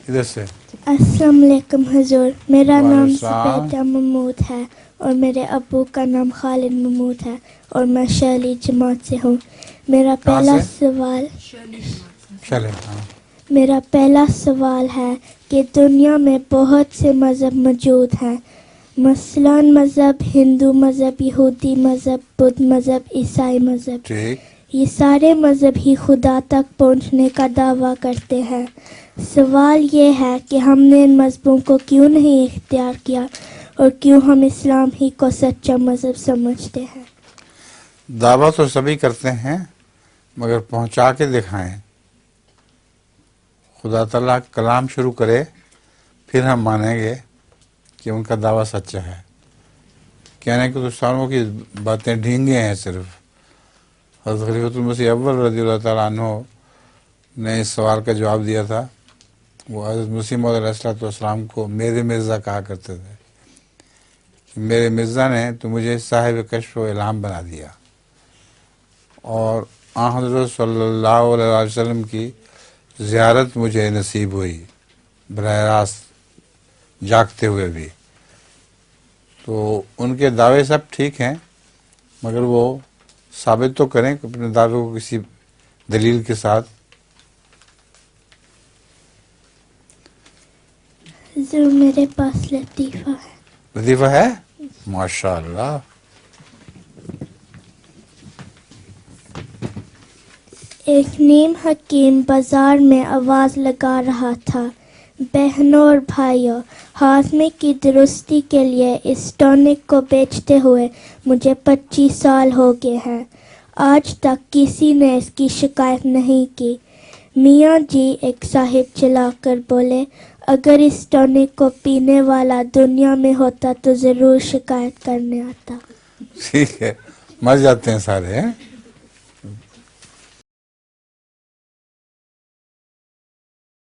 ادھر سے. السلام علیکم حضور، میرا وعلیکم نام السلام. زبیدہ محمود ہے اور میرے ابو کا نام خالد محمود ہے اور میں شرعی جماعت سے ہوں. میرا کہاں پہلا سے؟ سوال چلے. ہاں. میرا پہلا سوال ہے کہ دنیا میں بہت سے مذہب موجود ہیں، مثلاً مذہب ہندو مذہب، یہودی مذہب، بدھ مذہب، عیسائی مذہب. ٹھیک. یہ سارے مذہب ہی خدا تک پہنچنے کا دعویٰ کرتے ہیں. سوال یہ ہے کہ ہم نے ان مذہبوں کو کیوں نہیں اختیار کیا اور کیوں ہم اسلام ہی کو سچا مذہب سمجھتے ہیں؟ دعویٰ تو سبھی کرتے ہیں مگر پہنچا کے دکھائیں. خدا تعالیٰ کلام شروع کرے پھر ہم مانیں گے کہ ان کا دعویٰ سچا ہے. کہنے کے تو سالوں کی باتیں ڈھینگے ہیں صرف. حضرت خلیفۃ المسیح اول رضی اللہ تعالیٰ عنہ نے اس سوال کا جواب دیا تھا. وہ حضرت مسیح موعود علیہ السلام کو میرے مرزا کہا کرتے تھے کہ میرے مرزا نے تو مجھے صاحب کشف و الہام بنا دیا. اور آن حضرت صلی اللہ علیہ وسلم کی زیارت مجھے نصیب ہوئی براہ راست جاگتے ہوئے بھی. تو ان کے دعوے سب ٹھیک ہیں مگر وہ ثابت تو کریں اپنے دعوے کو کسی دلیل کے ساتھ. حضور میرے پاس لطیفہ ہے. لطیفہ ہے؟ ماشاء اللہ. ایک نیم حکیم بازار میں آواز لگا رہا تھا، بہنوں اور بھائیوں، ہاضمے کی درستی کے لیے اس ٹونک کو بیچتے ہوئے مجھے 25 سال ہو گئے ہیں. آج تک کسی نے اس کی شکایت نہیں کی. میاں جی ایک صاحب چلا کر بولے، اگر اس ٹونک کو پینے والا دنیا میں ہوتا تو ضرور شکایت کرنے آتا. ٹھیک ہے، مر جاتے ہیں سارے ہیں.